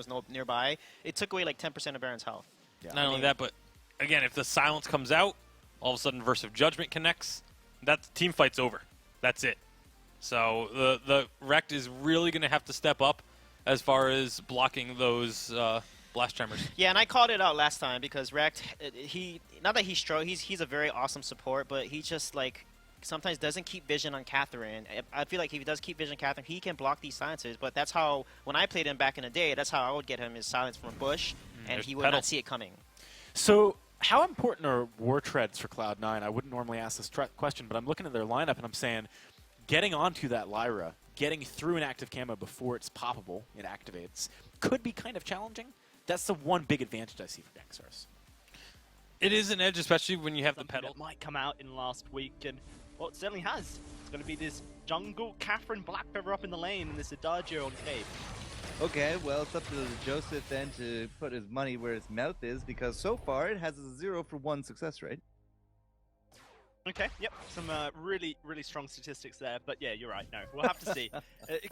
was nearby, it took away like 10% of Baron's health. Yeah. Not only that, but again, if the silence comes out, all of a sudden Verse of Judgment connects, that team fight's over. That's it. So the Rekt is really going to have to step up as far as blocking those blast tremors. Yeah, and I called it out last time because Rekt, not that he's a very awesome support, but he just like sometimes doesn't keep vision on Catherine. I feel like if he does keep vision on Catherine, he can block these silences. But that's how, when I played him back in the day, that's how I would get him his silence from a bush, and he would not see it coming. So how important are war treads for Cloud9? I wouldn't normally ask this question, but I'm looking at their lineup and I'm saying, getting onto that Lyra, getting through an active camo before it's poppable, it activates, could be kind of challenging. That's the one big advantage I see for Gankstars. It is an edge, especially when you have the pedal. That might come out in last week, and well, it certainly has. It's going to be this jungle Catherine Black Feather up in the lane, and this Adagio on Cave. Okay, well, it's up to Joseph then to put his money where his mouth is, because so far it has a 0 for 1 success rate. Okay, yep, some really strong statistics there, but yeah, you're right, no, we'll have to see.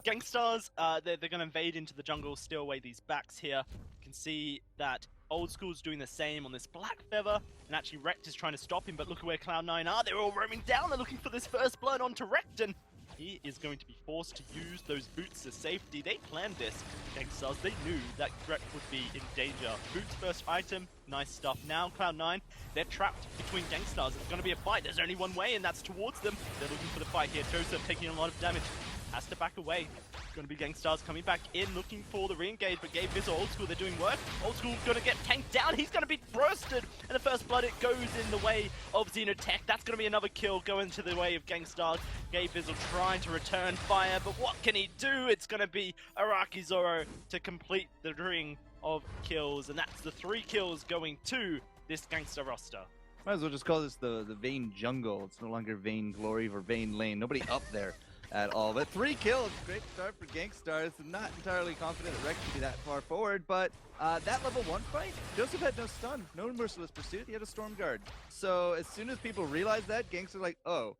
Gankstars, they're going to invade into the jungle, steal away these backs here. You can see that Old School's doing the same on this Black Feather, and actually Rekt is trying to stop him, but look at where Cloud9 are, they're all roaming down, they're looking for this first blood onto Rekt, and he is going to be forced to use those boots as safety. They planned this, Gankstars, they knew that Rekt would be in danger. Boots first item, nice stuff. Now Cloud9, they're trapped between Gankstars. It's going to be a fight, there's only one way, and that's towards them. They're looking for the fight here. Joseph taking a lot of damage, has to back away. Going to be Gankstars coming back in, looking for the re-engage, but Gabe Bizzle, Old School, they're doing work. Old School going to get tanked down, he's going to be roasted, and the first blood, it goes in the way of Xenotech. That's going to be another kill going to the way of Gankstars. Gabe Bizzle trying to return fire, but what can he do? It's going to be Araki Zoro to complete the ring of kills, and that's the 3 kills going to this Gankster roster. Might as well just call this the Vain Jungle. It's no longer Vainglory or Vain Lane. Nobody up there at all. But 3 kills, great start for Gankstars. I'm not entirely confident that Rekt should be that far forward, but that level 1 fight, Joseph had no stun, no Merciless Pursuit, he had a Storm Guard. So as soon as people realized that, Gankstars like, oh,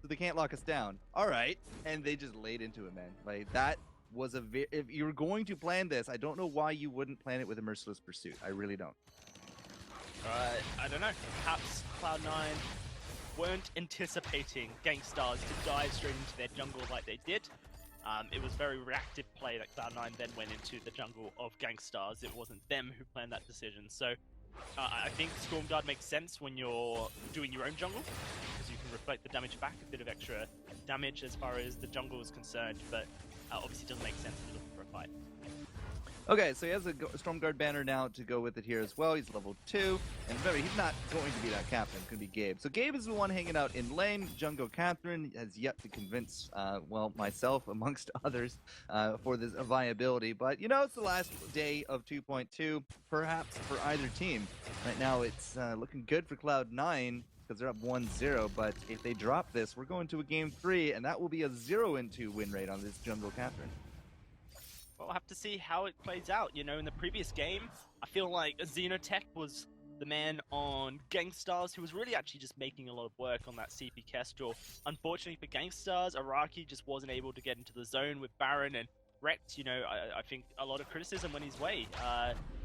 so they can't lock us down. All right, and they just laid into it, man. Like that was if you were going to plan this, I don't know why you wouldn't plan it with a Merciless Pursuit. I really don't. I don't know, perhaps Cloud9 weren't anticipating Gankstars to dive straight into their jungle like they did. It was very reactive play that Cloud9 then went into the jungle of Gankstars. It wasn't them who planned that decision. So I think Storm Guard makes sense when you're doing your own jungle, because you can reflect the damage back, a bit of extra damage as far as the jungle is concerned, but obviously it doesn't make sense if you're looking for a fight. Okay, so he has a Stormguard banner now to go with it here as well. He's level 2. And remember, he's not going to be that captain. It's going to be Gabe. So Gabe is the one hanging out in lane. Jungle Catherine has yet to convince, well, myself, amongst others, for this viability. But, you know, it's the last day of 2.2, perhaps for either team. Right now, it's looking good for Cloud9, because they're up 1-0. But if they drop this, we're going to a game 3, and that will be a 0-2 win rate on this Jungle Catherine. Well, we'll have to see how it plays out. You know, in the previous game, I feel like Xenotech was the man on Gankstars who was really actually just making a lot of work on that CP Kestrel. Unfortunately for Gankstars, Araki just wasn't able to get into the zone with Baron, and Rekt, you know, I think a lot of criticism went his way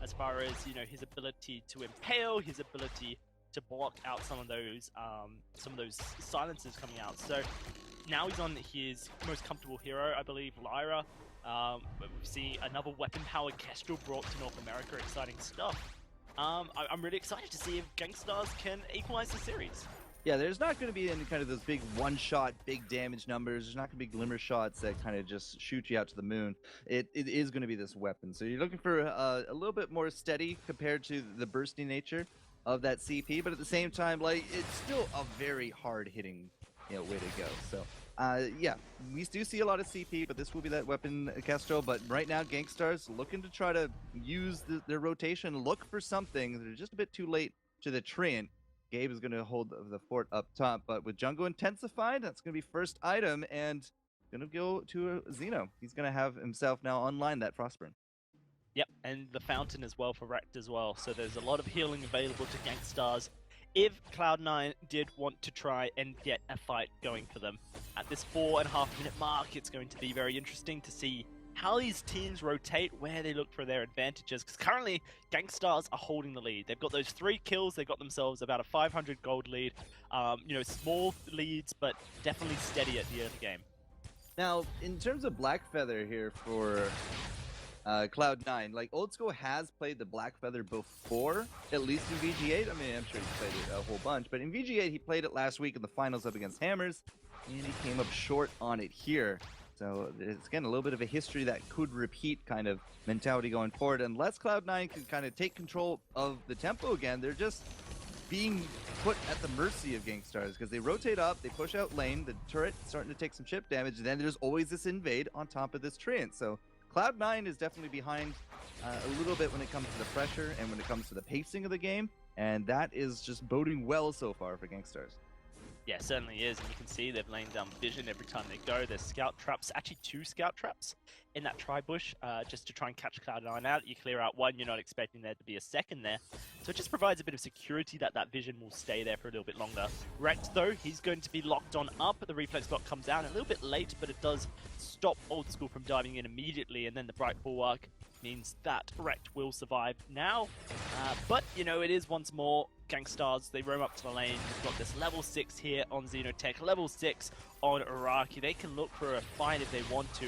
as far as, you know, his ability to impale, his ability to block out some of those silences coming out. So now he's on his most comfortable hero, I believe, Lyra. We see another weapon-powered Kestrel brought to North America. Exciting stuff. I'm really excited to see if Gankstars can equalize the series. Yeah, there's not going to be any kind of those big one-shot, big damage numbers. There's not going to be glimmer shots that kind of just shoot you out to the moon. It is going to be this weapon. So you're looking for a little bit more steady compared to the bursty nature of that CP, but at the same time, like, it's still a very hard-hitting, you know, way to go. So. Yeah, we do see a lot of CP, but this will be that weapon, Kestrel. But right now, Gankstars looking to try to use their rotation, look for something. They're just a bit too late to the Treant. Gabe is going to hold the fort up top, but with Jungle intensified, that's going to be first item, and going to go to Xeno. He's going to have himself now online that Frostburn. Yep, and the Fountain as well for Rekt as well. So there's a lot of healing available to Gankstars if Cloud9 did want to try and get a fight going for them. At this 4.5-minute mark, it's going to be very interesting to see how these teams rotate, where they look for their advantages. Because currently, Gankstars are holding the lead. They've got those 3 kills. They've got themselves about a 500 gold lead. You know, small leads, but definitely steady at the early game. Now, in terms of Blackfeather here for Cloud9, like Old School has played the Blackfeather before, at least in VG8. I mean, I'm sure he's played it a whole bunch, but in VG8 he played it last week in the finals up against Hammers, and he came up short on it here. So it's again a little bit of a history that could repeat kind of mentality going forward. Unless Cloud9 can kind of take control of the tempo again, they're just being put at the mercy of Gankstars because they rotate up, they push out lane, the turret starting to take some chip damage, and then there's always this invade on top of this treant. So Cloud9 is definitely behind a little bit when it comes to the pressure and when it comes to the pacing of the game, and that is just boding well so far for Gankstars. Yeah, it certainly is, and you can see they've laid down vision every time they go. There's scout traps, actually 2 scout traps in that tri-bush, just to try and catch Cloud9 out. You clear out 1, you're not expecting there to be a second there. So it just provides a bit of security that that vision will stay there for a little bit longer. Rekt, though, he's going to be locked on up. The reflex block comes down a little bit late, but it does stop Old School from diving in immediately, and then the Bright Bulwark means that Rekt will survive now. But, you know, it is once more Gankstars. They roam up to the lane. We've got this level 6 here on Xenotech, level 6 on Iraqi. They can look for a fight if they want to.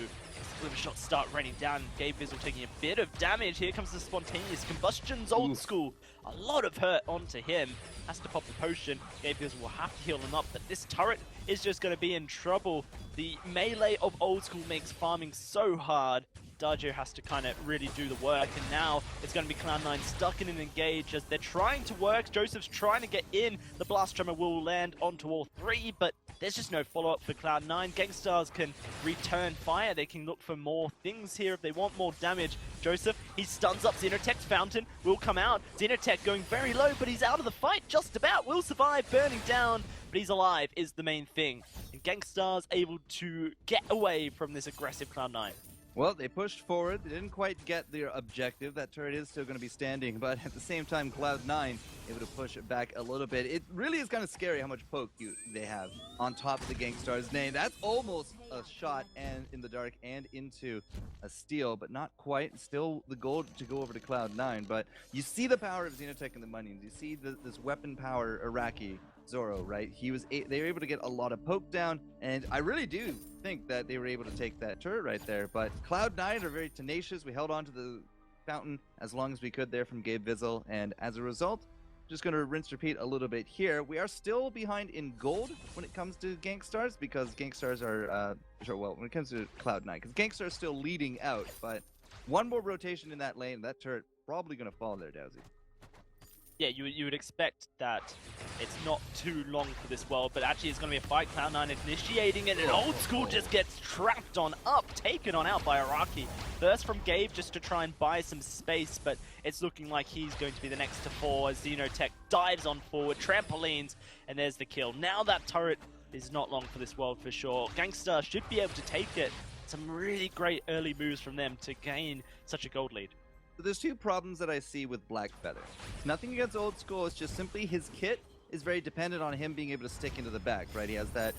Glimmer shots start raining down. Gabe Vizzle taking a bit of damage. Here comes the spontaneous combustions. Old School, a lot of hurt onto him. Has to pop the potion. Gabe Vizzle will have to heal him up, but this turret is just going to be in trouble. The melee of Old School makes farming so hard. Darjo has to kind of really do the work, and now it's going to be Cloud9 stuck in an engage as they're trying to work. Joseph's trying to get in. The blast tremor will land onto all 3, but there's just no follow-up for Cloud9. Gankstars can return fire. They can look for more things here if they want more damage. Joseph, he stuns up. Xenotech's fountain will come out. Xenotech going very low, but he's out of the fight just about. Will survive, burning down, but he's alive is the main thing. And Gankstars able to get away from this aggressive Cloud9. Well, they pushed forward. They didn't quite get their objective. That turret is still going to be standing, but at the same time, Cloud9 able to push it back a little bit. It really is kind of scary how much poke they have on top of the Gankstars name. That's almost a shot and in the dark and into a steal, but not quite. Still the goal to go over to Cloud9, but you see the power of Xenotech and the Monions. You see this weapon power Iraqi Zoro, right? They were able to get a lot of poke down, and I really do think that they were able to take that turret right there. But Cloud9 are very tenacious. We held on to the fountain as long as we could there from Gabe Vizzle, and as a result, just going to rinse repeat a little bit here. We are still behind in gold when it comes to Gankstars, because Gankstars are well, when it comes to Cloud9, because Gankstars are still leading out, but one more rotation in that lane, that turret probably going to fall there, Dowsy. Yeah, you would expect that it's not too long for this world, but actually it's going to be a fight. Cloud9 initiating it, and Old School just gets trapped on up, taken on out by Iraqi. Burst from Gabe just to try and buy some space, but it's looking like he's going to be the next to fall as Xenotech dives on forward, trampolines, and there's the kill. Now that turret is not long for this world for sure. Gangstar should be able to take it. Some really great early moves from them to gain such a gold lead. So there's 2 problems that I see with Blackfeather. Nothing against Old School, it's just simply his kit is very dependent on him being able to stick into the back, right? He has that,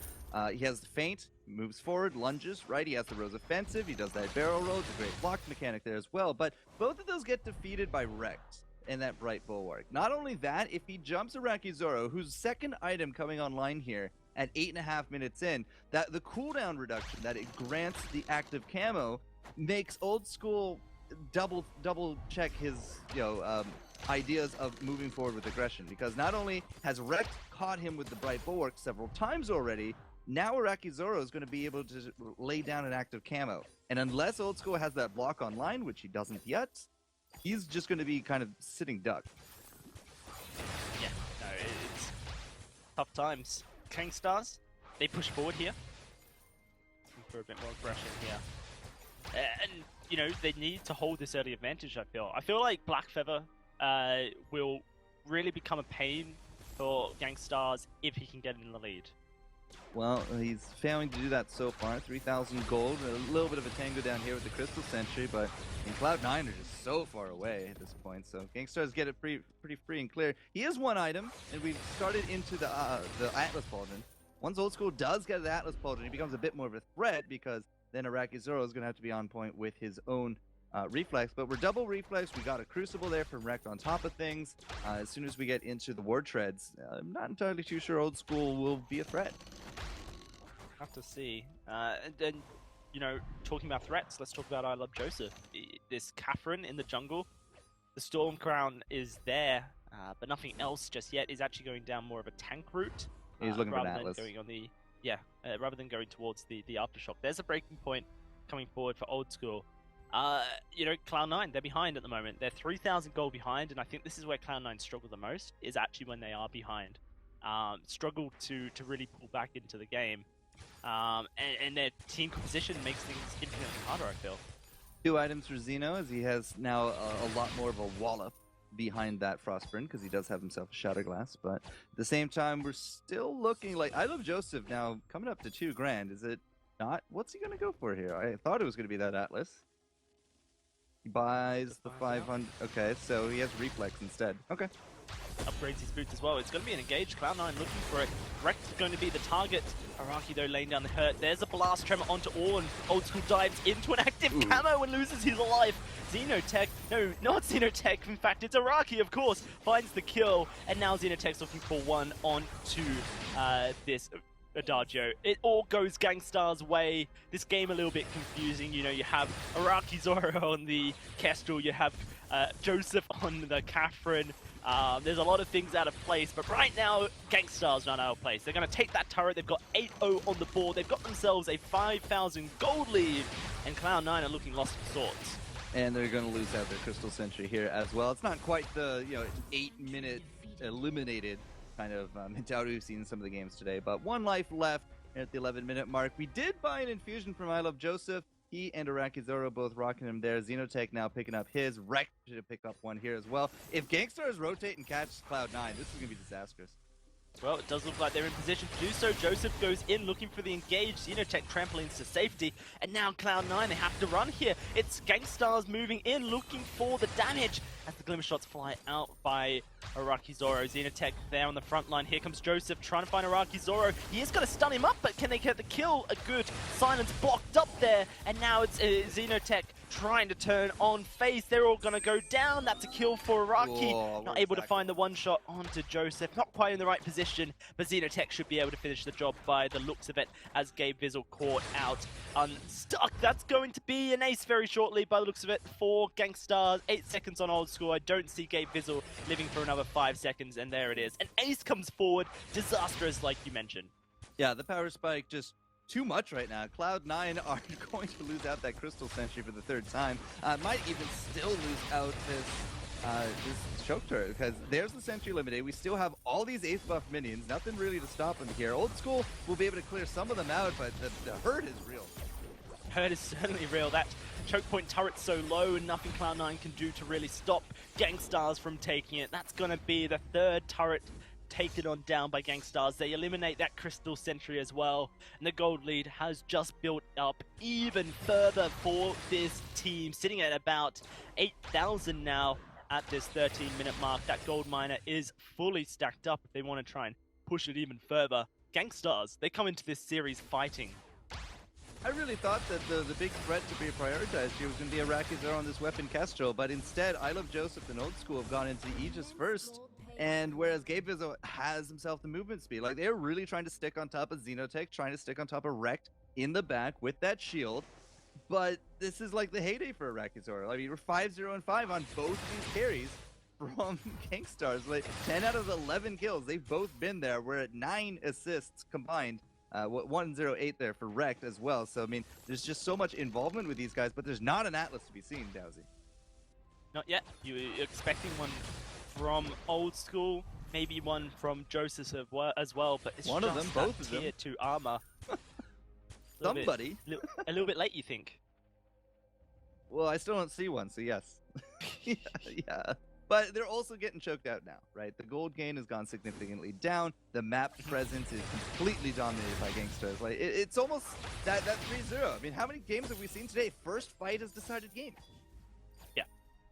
he has the feint, moves forward, lunges, right? He has the Rose Offensive, he does that barrel roll, it's a great block mechanic there as well, but both of those get defeated by Rekt and that Bright Bulwark. Not only that, if he jumps Iraqi Zoro, whose second item coming online here at 8.5 minutes in, that the cooldown reduction that it grants the active camo makes Old School double check his ideas of moving forward with aggression, because not only has Rekt caught him with the Bright Bulwark several times already, now Iraqi Zoro is going to be able to lay down an active camo, and unless Old School has that block online, which he doesn't yet, he's just going to be kind of sitting duck. Yeah, no, it's tough times. Gankstars, they push forward here for a bit more aggression here, and you know, they need to hold this early advantage, I feel like Blackfeather will really become a pain for Gankstars if he can get in the lead. Well, he's failing to do that so far. 3,000 gold, a little bit of a tango down here with the Crystal Sentry, but Cloud9 are just so far away at this point, so Gankstars get it pretty free and clear. He has 1 item, and we've started into the Atlas Pauldron. Once Old School does get the Atlas Pauldron, he becomes a bit more of a threat, because then Iraqi Zoro is going to have to be on point with his own reflex. But we're double reflex. We got a Crucible there from Rekt on top of things. As soon as we get into the Ward Treads, I'm not entirely too sure Old School will be a threat. Have to see. And then, you know, talking about threats, let's talk about I Love Joseph. This Catherine in the jungle. The Storm Crown is there, but nothing else just yet. Is actually going down more of a tank route. He's looking for an rather Atlas. than going on the rather than going towards the aftershock. There's a breaking point coming forward for Old School. You know, Cloud9, they're behind at the moment. They're 3,000 gold behind, and I think this is where Cloud9 struggle the most. Is actually when they are behind. Struggle to really pull back into the game. And their team composition makes things infinitely harder, I feel. 2 items for Xeno, as he has now a lot more of a wallop behind that Frostburn, because he does have himself a Shatter Glass. But at the same time, we're still looking like I Love Joseph now coming up to $2 grand. Is it not? What's he going to go for here? I thought it was going to be that Atlas. He buys the 500. Okay, so he has Reflex instead. Okay. Upgrades his boots as well. It's going to be an engage. Cloud9 looking for it. Rekt's going to be the target. Araki, though, laying down the hurt. There's a Blast Tremor onto all, and Old School dives into an active camo and loses his life. Xenotech, no, not Xenotech. In fact, it's Araki, of course, finds the kill, and now Xenotech's looking for one onto this Adagio. It all goes Gankstars' way. This game a little bit confusing. You know, you have Araki Zoro on the Kestrel, you have Joseph on the Catherine. There's a lot of things out of place, but right now, Gankstars not out of place. They're going to take that turret. They've got 8-0 on the board. They've got themselves a 5,000 gold lead, and Cloud9 are looking lost for sorts. And they're going to lose out their Crystal Sentry here as well. It's not quite the 8-minute eliminated kind of mentality we've seen in some of the games today, but 1 life left at the 11-minute mark. We did buy an infusion from I Love Joseph. He and Araki Zoro both rocking him there. Xenotech now picking up his. Rekt should pick up one here as well. If Gankstars rotate and catch Cloud9, this is going to be disastrous. Well, it does look like they're in position to do so. Joseph goes in looking for the engage. Xenotech trampolines to safety. And now Cloud9, they have to run here. It's Gankstars moving in, looking for the damage as the Glimmer Shots fly out by Araki Zoro. Xenotech there on the front line. Here comes Joseph trying to find Araki Zoro. He is going to stun him up, but can they get the kill? A good silence blocked up there. And now it's Xenotech trying to turn on face. They're all going to go down. That's a kill for Araki. Whoa, not able to find the one shot onto Joseph. Not quite in the right position, but Xenotech should be able to finish the job by the looks of it as Gabe Vizzle caught out unstuck. That's going to be an ace very shortly by the looks of it for Gankstars. 8 seconds on Old School. I don't see Gabe Vizzle living for another 5 seconds, and there it is. An ace comes forward. Disastrous, like you mentioned. Yeah, the power spike just too much right now. Cloud9 are going to lose out that Crystal Sentry for the 3rd time. Might even still lose out this choke turret, because there's the Sentry limited. We still have all these ace buff minions. Nothing really to stop them here. Old School will be able to clear some of them out, but the hurt is real. Hurt is certainly real. That choke point turret's so low, and nothing Cloud9 can do to really stop Gankstars from taking it. That's going to be the 3rd turret taken on down by Gankstars. They eliminate that Crystal Sentry as well, and the gold lead has just built up even further for this team, sitting at about 8,000 now at this 13-minute mark. That gold miner is fully stacked up if they want to try and push it even further. Gankstars, they come into this series fighting. I really thought that the big threat to be prioritized here was going to be Araki Zoro on this weapon Kestrel, but instead, I Love Joseph and Old School have gone into Aegis first. And whereas Gabe Vizzle has himself the movement speed, like they're really trying to stick on top of Xenotech, trying to stick on top of Rekt in the back with that shield. But this is like the heyday for Araki Zoro. I mean, we're 5-0 and 5 on both of these carries from Gankstars. Like 10 out of 11 kills, they've both been there. We're at 9 assists combined. 108 there for Rekt as well. So, I mean, there's just so much involvement with these guys, but there's not an Atlas to be seen, Dowsy. Not yet. You're expecting one from Old School, maybe one from Joseph as well, but it's one just of them, that both of them. tier 2 armor. Somebody. A little bit late, you think? Well, I still don't see one, so yes. yeah. But they're also getting choked out now, right? The gold gain has gone significantly down. The map presence is completely dominated by Gankstars. Like it's almost that 3-0. I mean, how many games have we seen today? First fight has decided game.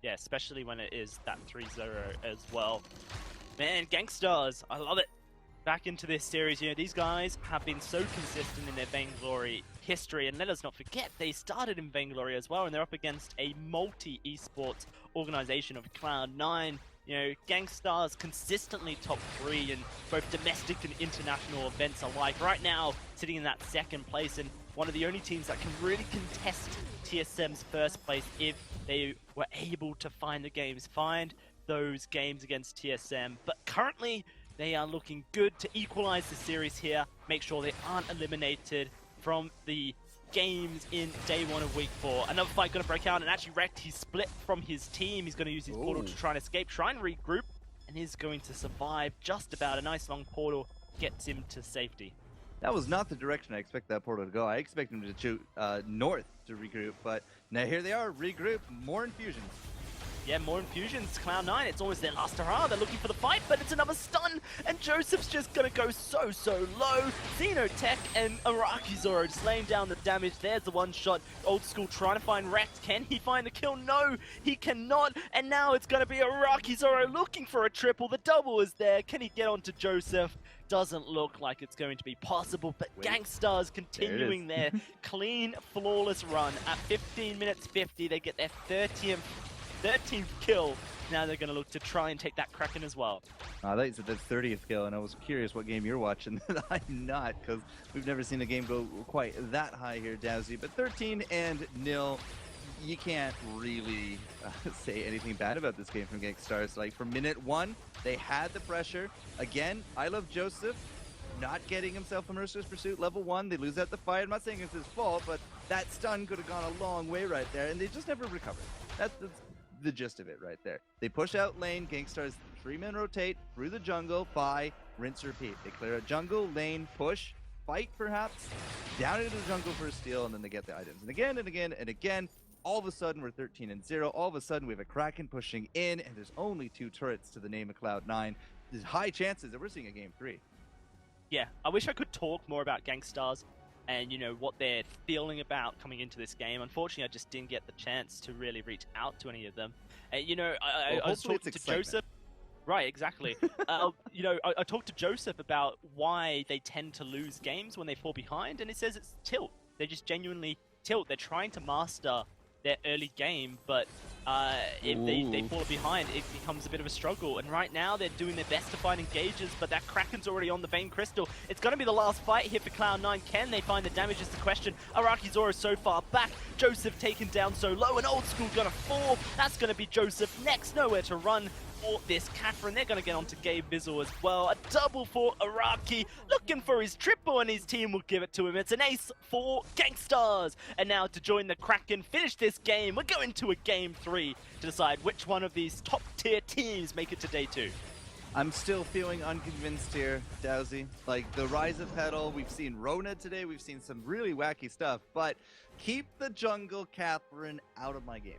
Yeah, especially when it is that 3-0 as well. Man, Gankstars, I love it. back into this series. These guys have been so consistent in their Vainglory history, and let us not forget, they started in Vainglory as well, and they're up against a multi-esports organization of Cloud9. Gankstars consistently top 3 in both domestic and international events alike. Right now, sitting in that second place, and one of the only teams that can really contest TSM's first place if they were able to find those games against TSM. But currently, they are looking good to equalize the series here, make sure they aren't eliminated from the games in day 1 of week 4. Another fight going to break out, and actually Rekt, he's split from his team. He's going to use his portal to try and escape, try and regroup, and is going to survive just about. A nice long portal gets him to safety. That was not the direction I expect that portal to go. I expect him to shoot north to regroup, but now here they are, regroup, more infusions. Yeah, more infusions. Cloud9, it's almost their last hurrah. They're looking for the fight, but it's another stun, and Joseph's just going to go so low. Xenotech and Araki Zoro just laying down the damage. There's the one shot. Old School trying to find Rekt. Can he find the kill? No, he cannot. And now it's going to be Araki Zoro looking for a triple. The double is there. Can he get onto Joseph? Doesn't look like it's going to be possible, but Gankstars continuing their clean, flawless run. At 15 minutes 50, they get their 13th kill. Now they're going to look to try and take that Kraken as well. I thought you said that's 30th kill, and I was curious what game you're watching. I'm not, because we've never seen a game go quite that high here, Dowsy. But 13-0, you can't really say anything bad about this game from Gankstars. Like, from minute 1, they had the pressure. Again, I love Joseph not getting himself a Mercer's Pursuit level 1. They lose out the fight. I'm not saying it's his fault, but that stun could have gone a long way right there, and they just never recovered. That's the gist of it right there. They push out lane. Gankstars 3-man rotate through the jungle, buy, rinse, repeat. They clear out jungle, lane, push, fight perhaps, down into the jungle for a steal, and then they get the items. And again and again and again, all of a sudden we're 13-0. All of a sudden we have a Kraken pushing in, and there's only 2 turrets to the name of Cloud9. There's high chances that we're seeing a game 3. Yeah, I wish I could talk more about Gankstars and what they're feeling about coming into this game. Unfortunately, I just didn't get the chance to really reach out to any of them. I was talking to Joseph. Right, exactly. I talked to Joseph about why they tend to lose games when they fall behind, and he says it's tilt. They just genuinely tilt. They're trying to master their early game, but if they fall behind, it becomes a bit of a struggle. And right now, they're doing their best to find engages, but that Kraken's already on the Vein Crystal. It's going to be the last fight here for Cloud9. Can they find the damage is the question. Araki Zoro so far back. Joseph taken down so low, and Old School going to fall. That's going to be Joseph next. Nowhere to run for this Catherine. They're going to get onto Gabe Bizzle as well. A double for Araki, looking for his triple, and his team will give it to him. It's an ace for Gankstars. And now to join the Kraken, finish this game, we're going to a game 3 to decide which one of these top tier teams make it to day 2. I'm still feeling unconvinced here, Dowsy. Like, the rise of Petal, we've seen Rona today, we've seen some really wacky stuff, but keep the jungle Catherine out of my game.